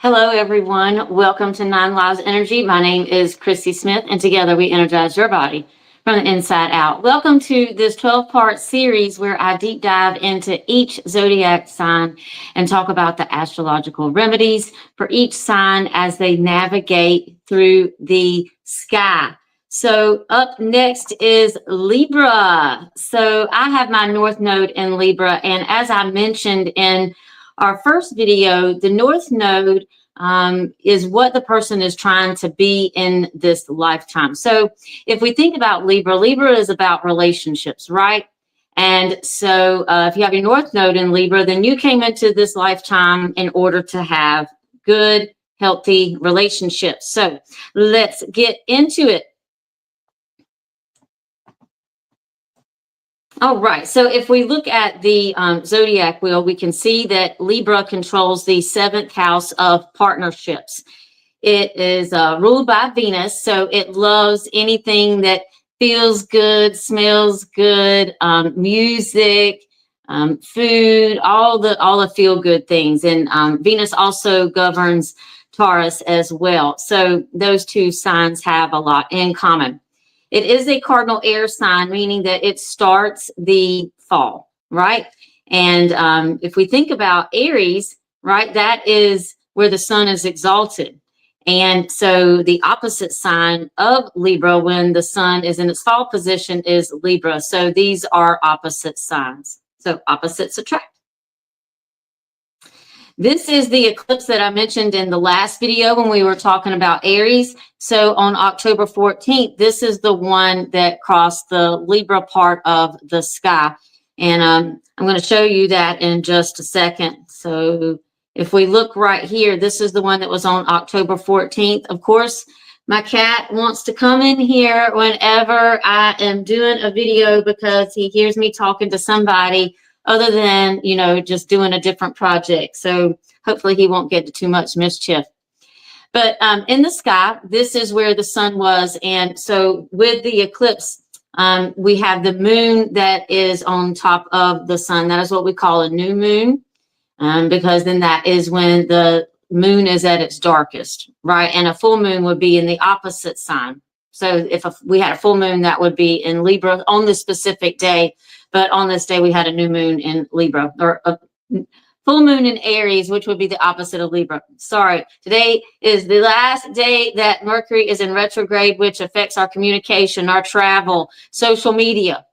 Hello, everyone. Welcome to Nine Lives Energy. My name is Christy Smith, and together we energize your body from the inside out. Welcome to this 12-part series where I deep dive into each zodiac sign and talk about the astrological remedies for each sign as they navigate through the sky. So up next is Libra. So I have my North Node in Libra, and as I mentioned in our first video, the North Node is what the person is trying to be in this lifetime. So if we think about Libra, Libra is about relationships, right? And so if you have your North Node in Libra, then you came into this lifetime in order to have good, healthy relationships. So let's get into it. All right, so if we look at the zodiac wheel, we can see that Libra controls the 7th house of partnerships. It is ruled by Venus, so it loves anything that feels good, smells good, music, food, all the feel-good things. And Venus also governs Taurus as well. So those two signs have a lot in common. It is a cardinal air sign, meaning that it starts the fall, right? And if we think about Aries, right, that is where the sun is exalted. And so the opposite sign of Libra when the sun is in its fall position is Libra. So these are opposite signs. So opposites attract. This is the eclipse that I mentioned in the last video when we were talking about Aries. So on October 14th, this is the one that crossed the Libra part of the sky. And I'm going to show you that in just a second. So if we look right here, this is the one that was on October 14th. Of course, my cat wants to come in here whenever I am doing a video because he hears me talking to somebody other than, you know, just doing a different project. So hopefully he won't get to too much mischief. But in the sky, this is where the sun was. And so with the eclipse, we have the moon that is on top of the sun. That is what we call a new moon, because then that is when the moon is at its darkest, right? And a full moon would be in the opposite sign. So if we had a full moon, that would be in Libra on this specific day. But on this day, we had a new moon in Libra, or a full moon in Aries, which would be the opposite of Libra. Sorry, today is the last day that Mercury is in retrograde, which affects our communication, our travel, social media.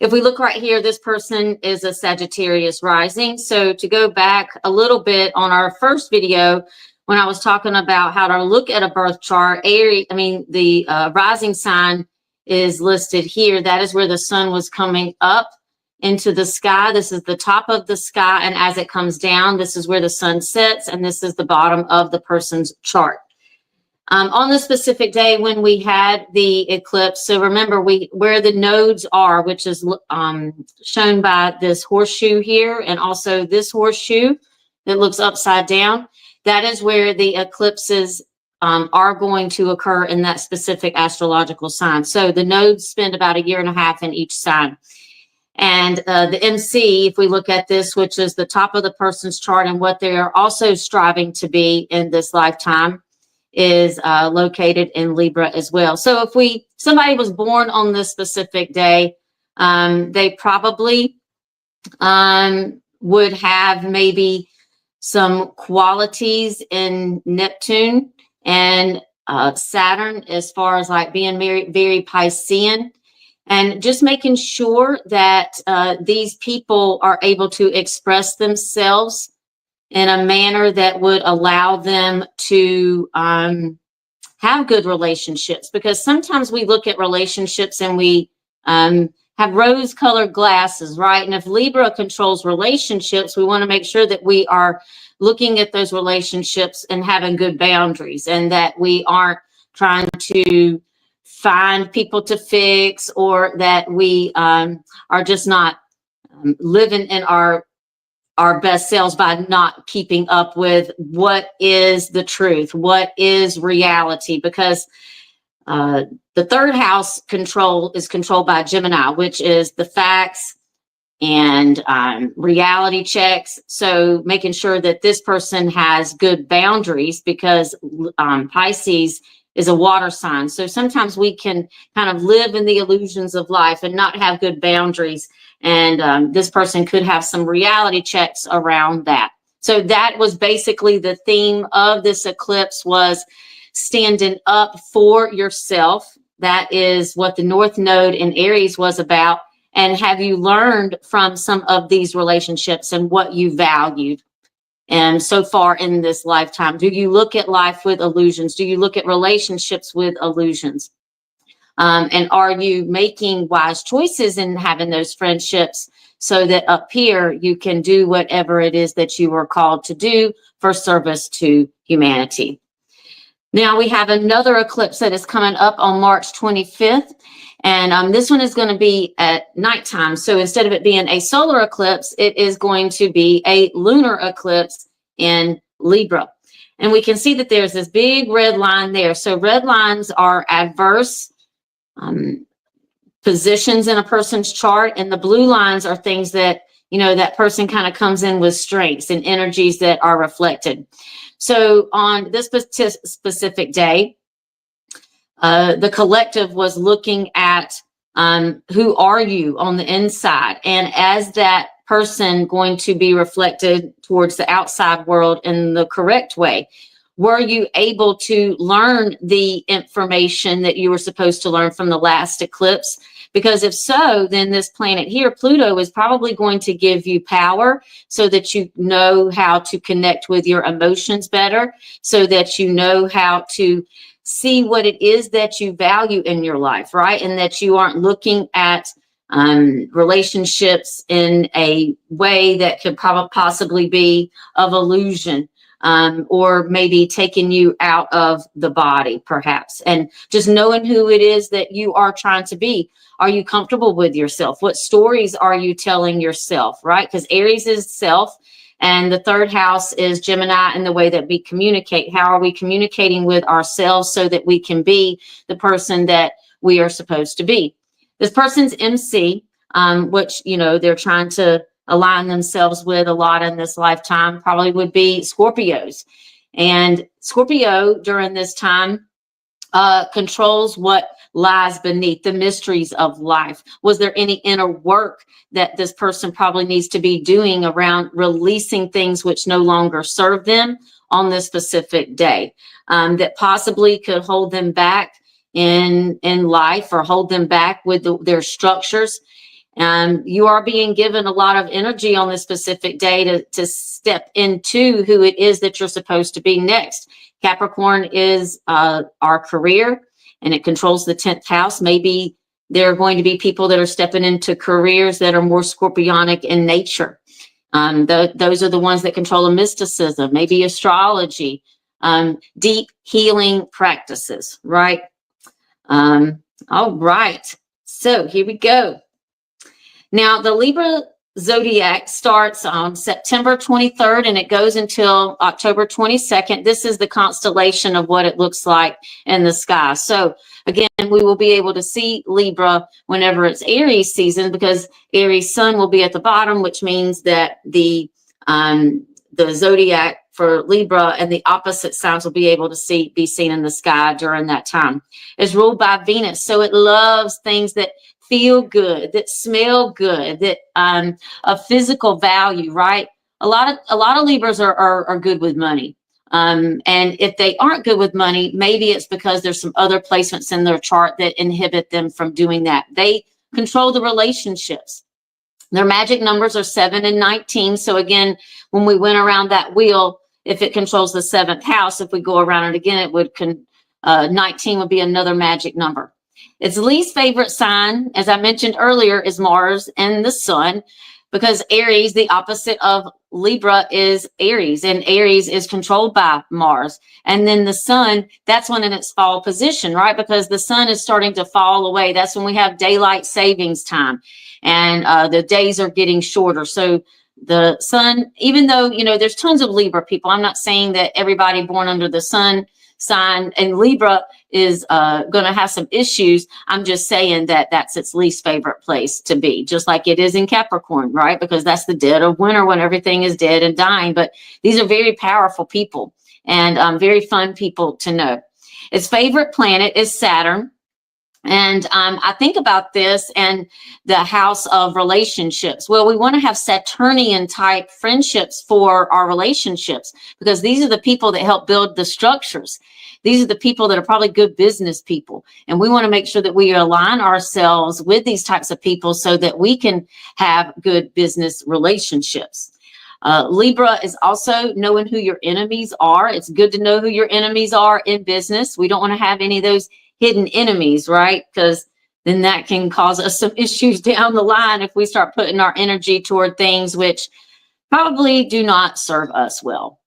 If we look right here, this person is a Sagittarius rising. So to go back a little bit on our first video, when I was talking about how to look at a birth chart, the rising sign is listed here. That is where the sun was coming up into the sky. This is the top of the sky. And as it comes down, this is where the sun sets. And this is the bottom of the person's chart. On the specific day when we had the eclipse, so remember where the nodes are, which is shown by this horseshoe here and also this horseshoe that looks upside down. That is where the eclipses are going to occur in that specific astrological sign. So the nodes spend about 1.5 years in each sign. And the MC, if we look at this, which is the top of the person's chart and what they are also striving to be in this lifetime, is located in Libra as well. So if somebody was born on this specific day, they probably would have maybe some qualities in Neptune and Saturn as far as like being very Piscean, and just making sure that these people are able to express themselves in a manner that would allow them to have good relationships. Because sometimes we look at relationships and we have rose-colored glasses, right? And if Libra controls relationships, we want to make sure that we are looking at those relationships and having good boundaries, and that we aren't trying to find people to fix, or that we are just not living in our best selves by not keeping up with what is the truth, what is reality. Because the third house is controlled by Gemini, which is the facts, and reality checks. So making sure that this person has good boundaries, because Pisces is a water sign. So sometimes we can kind of live in the illusions of life and not have good boundaries. And this person could have some reality checks around that. So that was basically the theme of this eclipse, was standing up for yourself. That is what the North Node in Aries was about. And have you learned from some of these relationships and what you valued? And so far in this lifetime, do you look at life with illusions? Do you look at relationships with illusions? And are you making wise choices in having those friendships, so that up here you can do whatever it is that you were called to do for service to humanity? Now we have another eclipse that is coming up on March 25th. And this one is going to be at nighttime. So instead of it being a solar eclipse, it is going to be a lunar eclipse in Libra. And we can see that there's this big red line there. So red lines are adverse positions in a person's chart, and the blue lines are things that, you know, that person kind of comes in with strengths and energies that are reflected. So on this specific day, the collective was looking at who are you on the inside, and as that person going to be reflected towards the outside world in the correct way. Were you able to learn the information that you were supposed to learn from the last eclipse? Because if so, then this planet here, Pluto, is probably going to give you power, so that you know how to connect with your emotions better, so that you know how to see what it is that you value in your life, right? And that you aren't looking at relationships in a way that could possibly be of illusion, or maybe taking you out of the body, perhaps. And just knowing who it is that you are trying to be. Are you comfortable with yourself? What stories are you telling yourself, right? Because Aries is self, and the third house is Gemini, and the way that we communicate. How are we communicating with ourselves so that we can be the person that we are supposed to be? This person's MC, which, you know, they're trying to align themselves with a lot in this lifetime, probably would be Scorpios. And Scorpio during this time controls what lies beneath, the mysteries of life. Was there any inner work that this person probably needs to be doing around releasing things which no longer serve them on this specific day, that possibly could hold them back in life, or hold them back with their structures? You are being given a lot of energy on this specific day to step into who it is that you're supposed to be next. Capricorn is our career, and it controls the 10th house. Maybe there are going to be people that are stepping into careers that are more scorpionic in nature. Those are the ones that control the mysticism, maybe astrology, deep healing practices, right? All right, so here we go. Now, the Libra zodiac starts on September 23rd, and it goes until October 22nd. This is the constellation of what it looks like in the sky. So again, we will be able to see Libra whenever it's Aries season, because Aries sun will be at the bottom, which means that the zodiac for Libra and the opposite signs will be able to be seen in the sky during that time. It's ruled by Venus, so it loves things that feel good, that smell good, that of physical value, right? A lot of Libras are good with money. And if they aren't good with money, maybe it's because there's some other placements in their chart that inhibit them from doing that. They control the relationships. Their magic numbers are 7 and 19. So again, when we went around that wheel, if it controls the 7th house, if we go around it again, it would 19 would be another magic number. Its least favorite sign, as I mentioned earlier, is Mars and the Sun, because Aries, the opposite of Libra, is Aries, and Aries is controlled by Mars. And then the Sun, that's when in its fall position, right? Because the Sun is starting to fall away. That's when we have daylight savings time, and the days are getting shorter. So the Sun, even though, you know, there's tons of Libra people, I'm not saying that everybody born under the Sun sign, and Libra is going to have some issues. I'm just saying that that's its least favorite place to be, just like it is in Capricorn, right? Because that's the dead of winter when everything is dead and dying. But these are very powerful people and very fun people to know. Its favorite planet is Saturn. And I think about this and the house of relationships. Well, we want to have Saturnian type friendships for our relationships, because these are the people that help build the structures. These are the people that are probably good business people. And we want to make sure that we align ourselves with these types of people so that we can have good business relationships. Libra is also knowing who your enemies are. It's good to know who your enemies are in business. We don't want to have any of those hidden enemies, right? Because then that can cause us some issues down the line if we start putting our energy toward things which probably do not serve us well.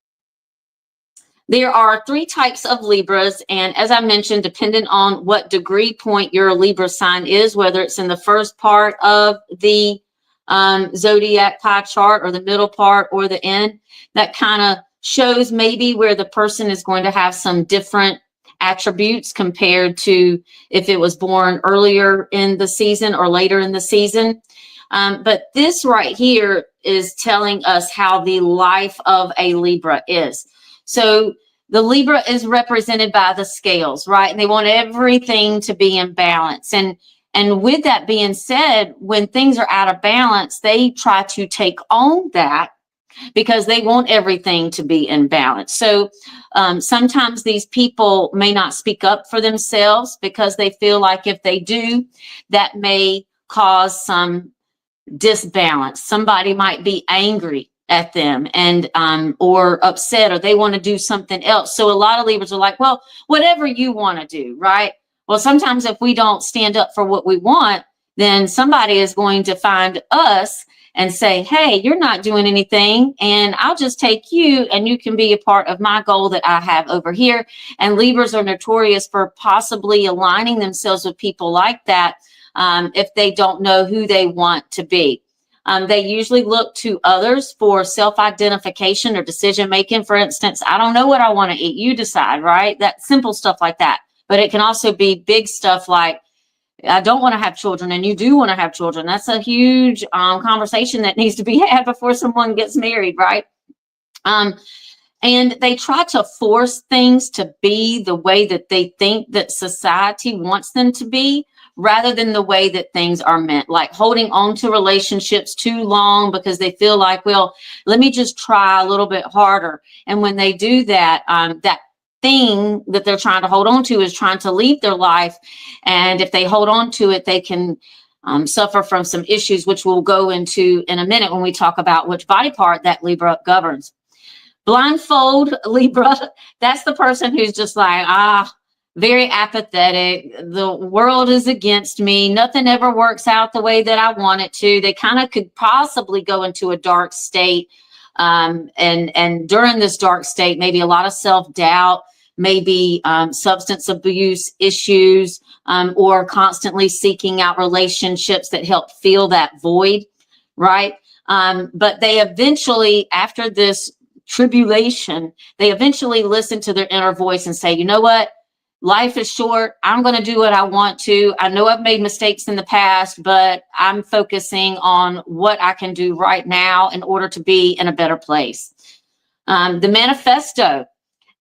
There are 3 types of Libras, and as I mentioned, depending on what degree point your Libra sign is, whether it's in the first part of the zodiac pie chart or the middle part or the end, that kind of shows maybe where the person is going to have some different attributes compared to if it was born earlier in the season or later in the season. But this right here is telling us how the life of a Libra is. So the Libra is represented by the scales, right? And they want everything to be in balance. And with that being said, when things are out of balance, they try to take on that because they want everything to be in balance. So sometimes these people may not speak up for themselves because they feel like if they do, that may cause some disbalance. Somebody might be angry at them and or upset, or they want to do something else. So a lot of Libras are like, well, whatever you want to do, right? Well, sometimes if we don't stand up for what we want, then somebody is going to find us and say, hey, you're not doing anything, and I'll just take you and you can be a part of my goal that I have over here. And Libras are notorious for possibly aligning themselves with people like that if they don't know who they want to be. They usually look to others for self-identification or decision-making. For instance, I don't know what I want to eat. You decide, right? That simple stuff like that. But it can also be big stuff like, I don't want to have children and you do want to have children. That's a huge conversation that needs to be had before someone gets married, right? And they try to force things to be the way that they think that society wants them to be, rather than the way that things are meant, like holding on to relationships too long because they feel like, well, let me just try a little bit harder. And when they do that, that thing that they're trying to hold on to is trying to leave their life. And if they hold on to it, they can suffer from some issues, which we'll go into in a minute when we talk about which body part that Libra governs. Blindfold Libra, that's the person who's just like, very apathetic. The world is against me. Nothing ever works out the way that I want it to. They kind of could possibly go into a dark state. And during this dark state, maybe a lot of self-doubt, maybe substance abuse issues, or constantly seeking out relationships that help fill that void, right? But they eventually, after this tribulation, they eventually listen to their inner voice and say, you know what? Life is short. I'm going to do what I want to. I know I've made mistakes in the past, but I'm focusing on what I can do right now in order to be in a better place. The manifesto.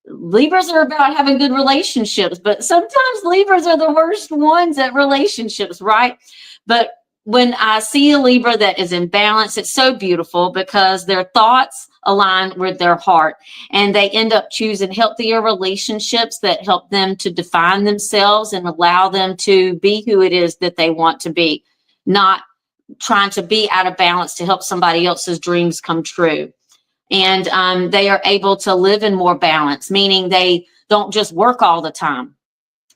Libras are about having good relationships, but sometimes Libras are the worst ones at relationships, right? But when I see a Libra that is in balance, it's so beautiful because their thoughts align with their heart and they end up choosing healthier relationships that help them to define themselves and allow them to be who it is that they want to be, not trying to be out of balance to help somebody else's dreams come true. And they are able to live in more balance, meaning they don't just work all the time,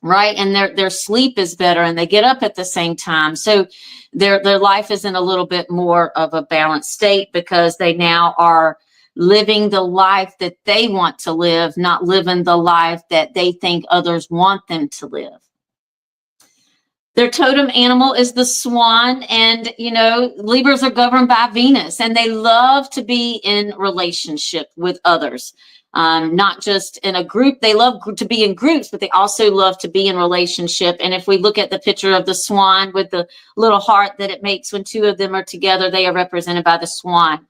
right? And their sleep is better and they get up at the same time. So their life is in a little bit more of a balanced state because they now are living the life that they want to live, not living the life that they think others want them to live. Their totem animal is the swan, and Libras are governed by Venus, and they love to be in relationship with others, not just in a group. They love to be in groups, but they also love to be in relationship. And if we look at the picture of the swan with the little heart that it makes when two of them are together, they are represented by the swan.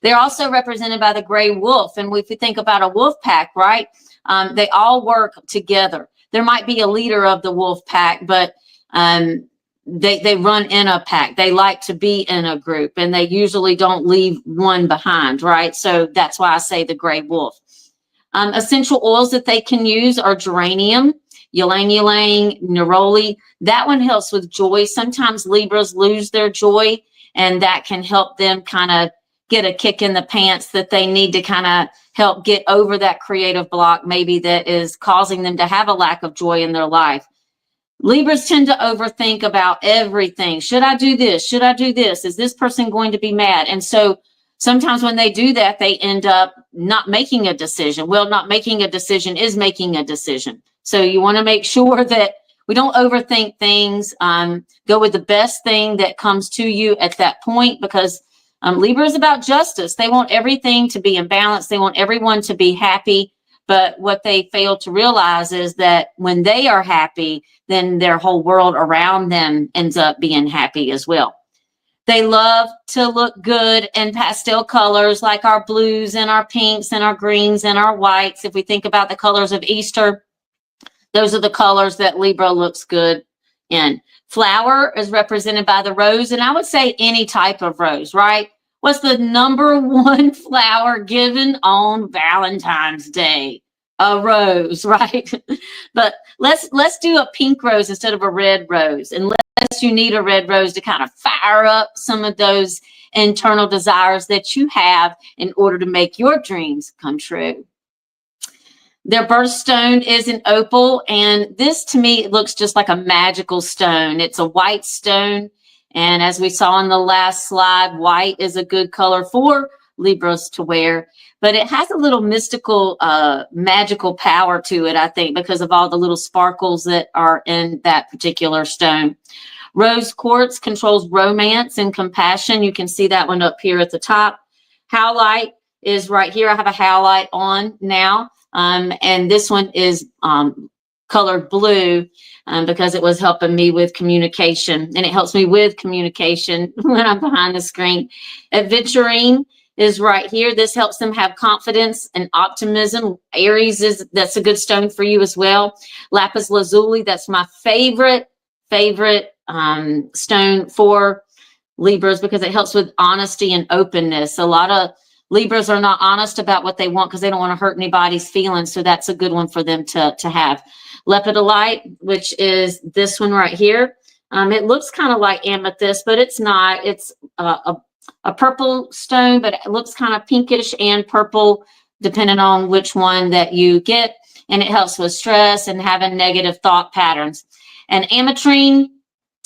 They're also represented by the gray wolf, and if we think about a wolf pack, right, they all work together. There might be a leader of the wolf pack, but they run in a pack. They like to be in a group, and they usually don't leave one behind, right? So that's why I say the gray wolf. Essential oils that they can use are geranium, ylang ylang, neroli. That one helps with joy. Sometimes Libras lose their joy, and that can help them kind of get a kick in the pants that they need to kind of help get over that creative block maybe that is causing them to have a lack of joy in their life. Libras tend to overthink about everything. Should I do this? Should I do this? Is this person going to be mad? And so sometimes when they do that, they end up not making a decision. Well, not making a decision is making a decision. So you want to make sure that we don't overthink things. Go with the best thing that comes to you at that point, because Libra is about justice. They want everything to be in balance. They want everyone to be happy. But what they fail to realize is that when they are happy, then their whole world around them ends up being happy as well. They love to look good in pastel colors like our blues and our pinks and our greens and our whites. If we think about the colors of Easter, those are the colors that Libra looks good in. Flower is represented by the rose, and I would say any type of rose, right? What's the number one flower given on Valentine's Day? A rose, right? But let's do a pink rose instead of a red rose, unless you need a red rose to kind of fire up some of those internal desires that you have in order to make your dreams come true. Their birthstone is an opal, and this to me looks just like a magical stone. It's a white stone, and as we saw in the last slide, white is a good color for Libras to wear, but it has a little mystical, magical power to it, I think, because of all the little sparkles that are in that particular stone. Rose quartz controls romance and compassion. You can see that one up here at the top. Howlite is right here. I have a howlite on now. And this one is colored blue because it was helping me with communication, and it helps me with communication when I'm behind the screen. Aventurine is right here. This helps them have confidence and optimism. Aries that's a good stone for you as well. Lapis lazuli, that's my favorite stone for Libras because it helps with honesty and openness. A lot of Libras are not honest about what they want because they don't want to hurt anybody's feelings. So that's a good one for them to have. Lepidolite, which is this one right here. It looks kind of like amethyst, but it's not. It's a purple stone, but it looks kind of pinkish and purple, depending on which one that you get. And it helps with stress and having negative thought patterns. And ametrine,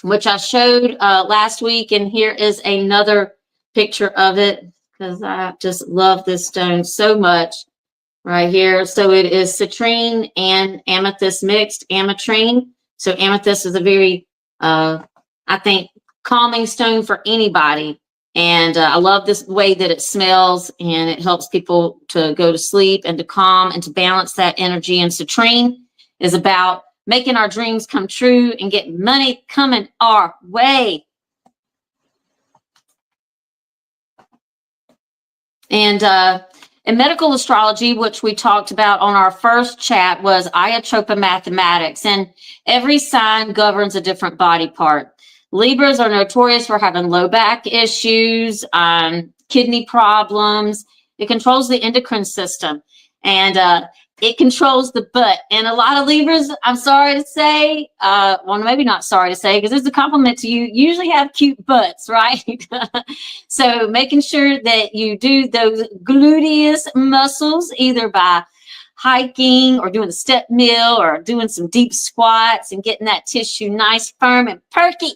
which I showed last week, and here is another picture of it, because I just love this stone so much right here. So it is citrine and amethyst mixed, ametrine. So amethyst is a very, I think, calming stone for anybody. And I love this way that it smells, and it helps people to go to sleep and to calm and to balance that energy. And citrine is about making our dreams come true and getting money coming our way. And in medical astrology, which we talked about on our first chat, was iotropa mathematics, and every sign governs a different body part. Libras are notorious for having low back issues, kidney problems. It controls the endocrine system, and it controls the butt. And a lot of Libras, I'm sorry to say, well, maybe not sorry to say, because it's a compliment to you, usually have cute butts, right? So making sure that you do those gluteus muscles, either by hiking or doing the step mill or doing some deep squats and getting that tissue nice, firm, and perky.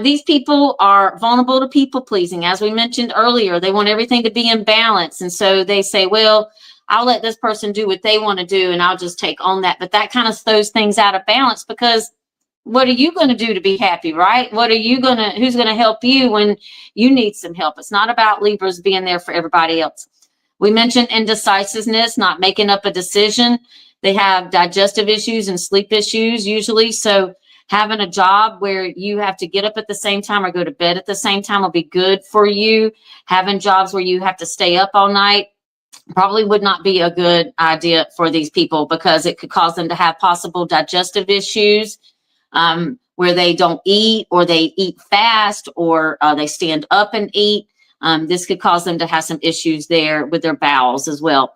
These people are vulnerable to people pleasing. As we mentioned earlier, they want everything to be in balance. And so they say, well, I'll let this person do what they want to do, and I'll just take on that. But that kind of throws things out of balance because what are you going to do to be happy, right? Who's going to help you when you need some help? It's not about Libras being there for everybody else. We mentioned indecisiveness, not making up a decision. They have digestive issues and sleep issues usually. So having a job where you have to get up at the same time or go to bed at the same time will be good for you. Having jobs where you have to stay up all night probably would not be a good idea for these people, because it could cause them to have possible digestive issues, where they don't eat, or they eat fast, or they stand up and eat. This could cause them to have some issues there with their bowels as well.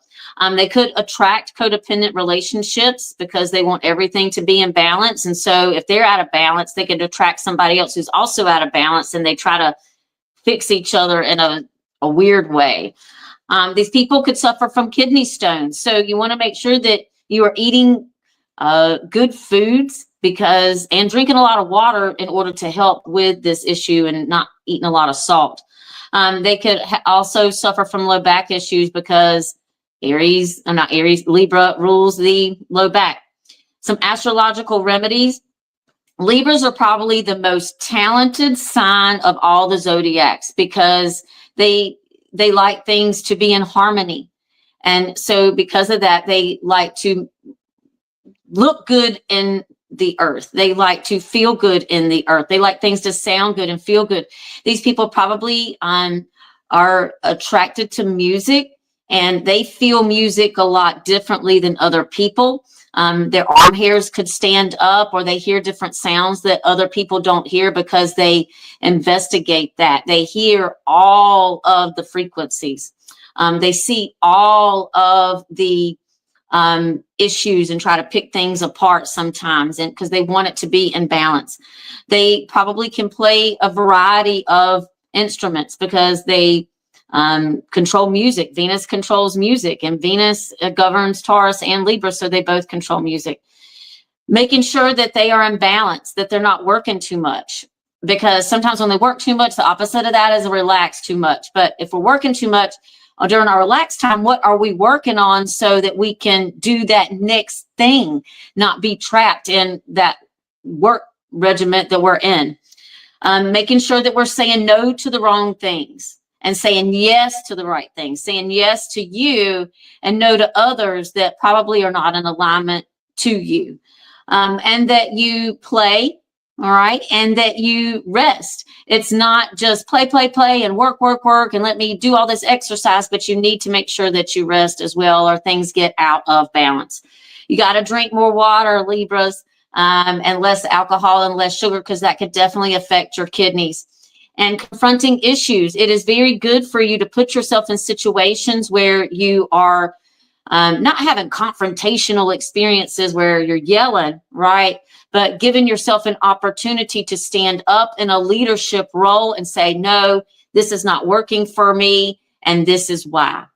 They could attract codependent relationships because they want everything to be in balance. And so if they're out of balance, they could attract somebody else who's also out of balance, and they try to fix each other in a weird way. These people could suffer from kidney stones. So you want to make sure that you are eating good foods and drinking a lot of water in order to help with this issue, and not eating a lot of salt. They could also suffer from low back issues because Libra rules the low back. Some astrological remedies. Libras are probably the most talented sign of all the zodiacs, because they like things to be in harmony. And so because of that, they like to look good in the earth. They like to feel good in the earth. They like things to sound good and feel good. These people probably are attracted to music, and they feel music a lot differently than other people. Their arm hairs could stand up, or they hear different sounds that other people don't hear because they investigate that. They hear all of the frequencies. They see all of the issues and try to pick things apart sometimes, and because they want it to be in balance. They probably can play a variety of instruments because they control music. Venus controls music, and Venus governs Taurus and Libra, so they both control music. Making sure that they are in balance, that they're not working too much, because sometimes when they work too much, the opposite of that is relax too much. But if we're working too much during our relaxed time, what are we working on so that we can do that next thing, not be trapped in that work regiment that we're in? Making sure that we're saying no to the wrong things and saying yes to the right things, saying yes to you and no to others that probably are not in alignment to you. And that you play, all right, and that you rest. It's not just play, and work, and let me do all this exercise, but you need to make sure that you rest as well, or things get out of balance. You got to drink more water, Libras, and less alcohol and less sugar, because that could definitely affect your kidneys. And confronting issues. It is very good for you to put yourself in situations where you are not having confrontational experiences where you're yelling, right? But giving yourself an opportunity to stand up in a leadership role and say, no, this is not working for me, and this is why.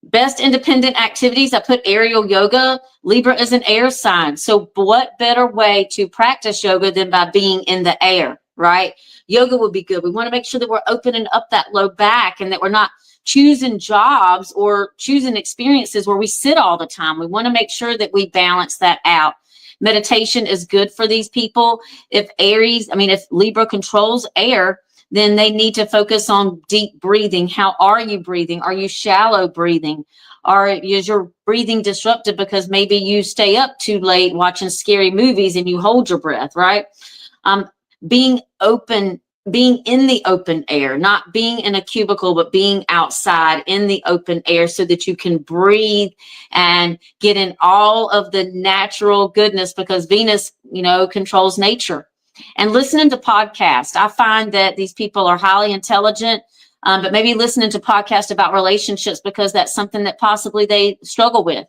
Best independent activities, I put aerial yoga. Libra is an air sign. So what better way to practice yoga than by being in the air, right? Yoga would be good. We want to make sure that we're opening up that low back, and that we're not choosing jobs or choosing experiences where we sit all the time. We want to make sure that we balance that out. Meditation is good for these people. If Libra controls air, then they need to focus on deep breathing. How are you breathing? Are you shallow breathing? Is your breathing disrupted because maybe you stay up too late watching scary movies and you hold your breath, right? Being in the open air, not being in a cubicle, but being outside in the open air so that you can breathe and get in all of the natural goodness, because Venus, controls nature. And listening to podcasts. I find that these people are highly intelligent, but maybe listening to podcasts about relationships, because that's something that possibly they struggle with.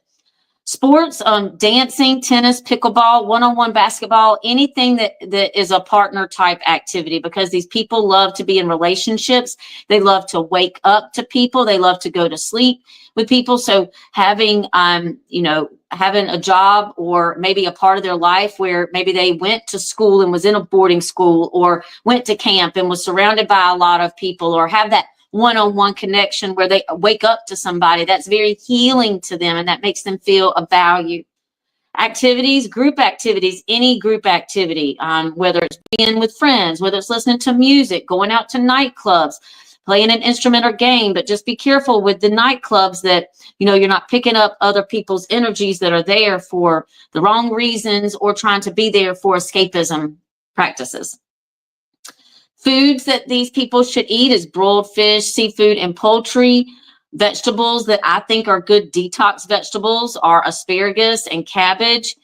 Sports, dancing, tennis, pickleball, one-on-one basketball, anything that is a partner type activity, because these people love to be in relationships. They love to wake up to people. They love to go to sleep with people. So having a job, or maybe a part of their life where maybe they went to school and was in a boarding school, or went to camp and was surrounded by a lot of people, or have that one-on-one connection where they wake up to somebody, that's very healing to them, and that makes them feel of value. Activities, group activities, any group activity, whether it's being with friends, whether it's listening to music, going out to nightclubs, playing an instrument or game. But just be careful with the nightclubs that, you're not picking up other people's energies that are there for the wrong reasons or trying to be there for escapism practices. Foods that these people should eat is broiled fish, seafood, and poultry. Vegetables that I think are good detox vegetables are asparagus and cabbage,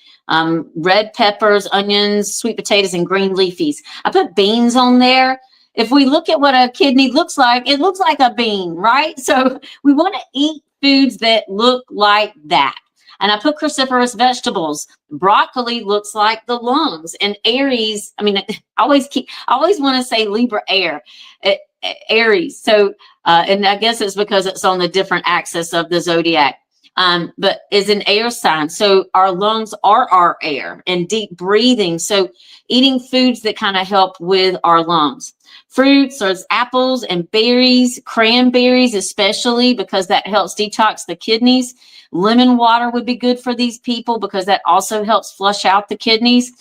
red peppers, onions, sweet potatoes, and green leafies. I put beans on there. If we look at what a kidney looks like, it looks like a bean, right? So we want to eat foods that look like that. And I put cruciferous vegetables. Broccoli looks like the lungs. And Aries, I always want to say Libra air, Aries. So, and I guess it's because it's on the different axis of the zodiac, but is an air sign. So our lungs are our air, and deep breathing. So eating foods that kind of help with our lungs. Fruits, there's apples and berries, cranberries especially, because that helps detox the kidneys. Lemon water would be good for these people because that also helps flush out the kidneys.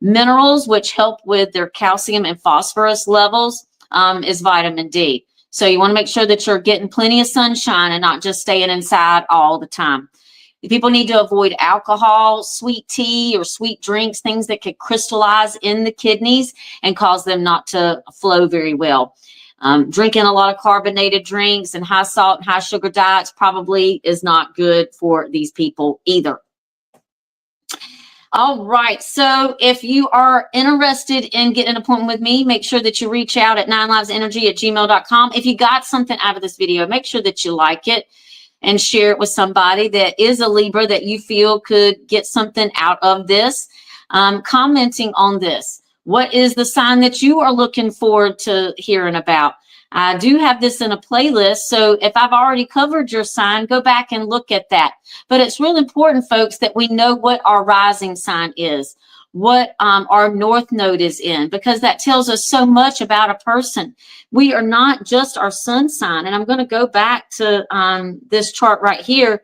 Minerals, which help with their calcium and phosphorus levels, is vitamin D. So you want to make sure that you're getting plenty of sunshine and not just staying inside all the time. People need to avoid alcohol, sweet tea, or sweet drinks, things that could crystallize in the kidneys and cause them not to flow very well. Drinking a lot of carbonated drinks and high salt and high sugar diets probably is not good for these people either. All right. So if you are interested in getting an appointment with me, make sure that you reach out at 9livesenergy@gmail.com. If you got something out of this video, make sure that you like it and share it with somebody that is a Libra that you feel could get something out of this. Commenting on this. What is the sign that you are looking forward to hearing about? I do have this in a playlist, so if I've already covered your sign, go back and look at that. But it's real important, folks, that we know what our rising sign is, what our north node is in, because that tells us so much about a person. We are not just our sun sign. And I'm going to go back to this chart right here.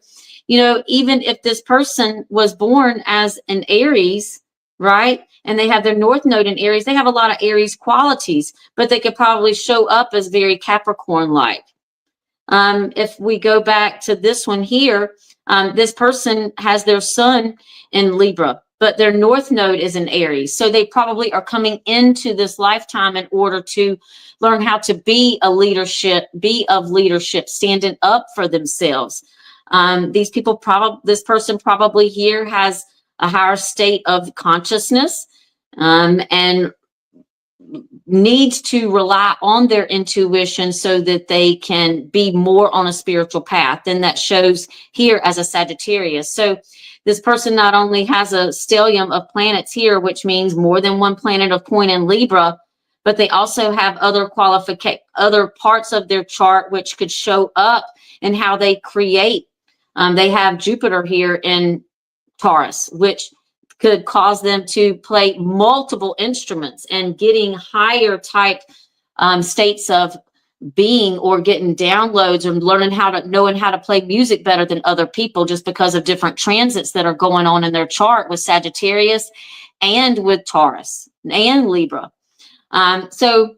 Even if this person was born as an Aries, right? And they have their north node in Aries, they have a lot of Aries qualities, but they could probably show up as very Capricorn-like. If we go back to this one here, this person has their sun in Libra, but their north node is in Aries. So they probably are coming into this lifetime in order to learn how to be of leadership, standing up for themselves. This person probably here has a higher state of consciousness, and needs to rely on their intuition so that they can be more on a spiritual path. And that shows here as a Sagittarius. So this person not only has a stellium of planets here, which means more than one planet of point in Libra, but they also have other parts of their chart which could show up in how they create. They have Jupiter here in Taurus, which could cause them to play multiple instruments and getting higher type states of being, or getting downloads, or knowing how to play music better than other people, just because of different transits that are going on in their chart with Sagittarius and with Taurus and Libra. So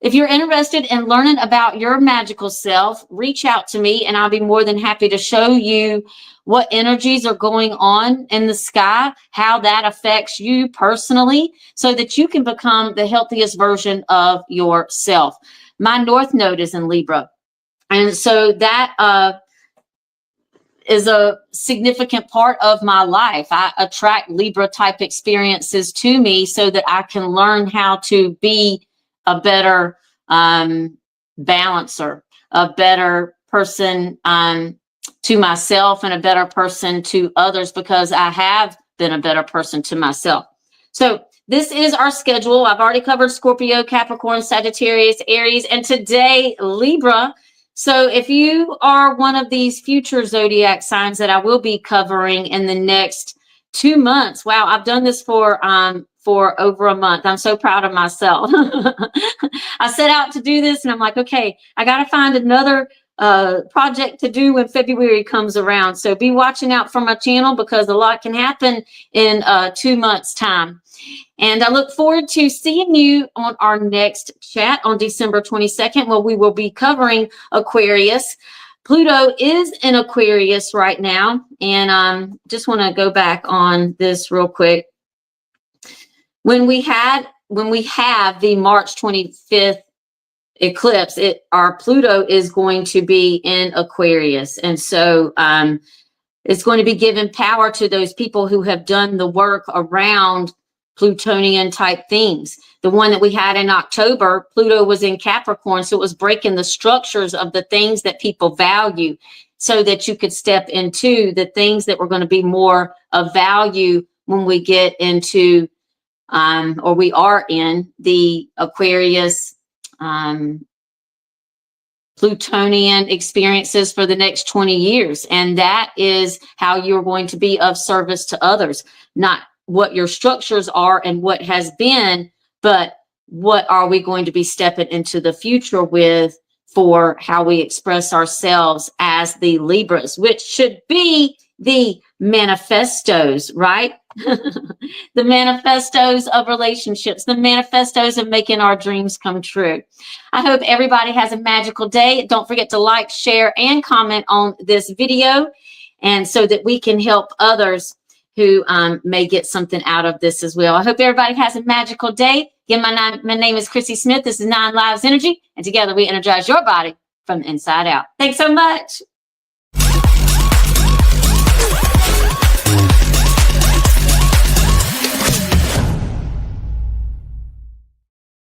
if you're interested in learning about your magical self, reach out to me and I'll be more than happy to show you what energies are going on in the sky, how that affects you personally, so that you can become the healthiest version of yourself. My north node is in Libra. And so that is a significant part of my life. I attract Libra type experiences to me so that I can learn how to be a better balancer, a better person to myself, and a better person to others, because I have been a better person to myself. So this is our schedule. I've already covered Scorpio, Capricorn, Sagittarius, Aries, and today Libra. So if you are one of these future zodiac signs that I will be covering in the next 2 months. Wow, I've done this for over a month. I'm so proud of myself. I set out to do this and I'm like, okay, I got to find another project to do when February comes around. So be watching out for my channel because a lot can happen in 2 months' time. And I look forward to seeing you on our next chat on December 22nd, where we will be covering Aquarius. Pluto is in Aquarius right now. And just want to go back on this real quick. When we have the March 25th eclipse, our Pluto is going to be in Aquarius. And so it's going to be giving power to those people who have done the work around Plutonian type things. The one that we had in October, Pluto was in Capricorn, so it was breaking the structures of the things that people value so that you could step into the things that were going to be more of value when we get into, or we are in the Aquarius Plutonian experiences for the next 20 years. And that is how you're going to be of service to others, not what your structures are and what has been, but what are we going to be stepping into the future with for how we express ourselves as the Libras, which should be the manifestos, right? The manifestos of relationships, the manifestos of making our dreams come true. I hope everybody has a magical day. Don't forget to like, share, and comment on this video, and so that we can help others who may get something out of this as well. I hope everybody has a magical day. Again, my name is Chrissy Smith. This is Nine Lives Energy, and together we energize your body from the inside out. Thanks so much.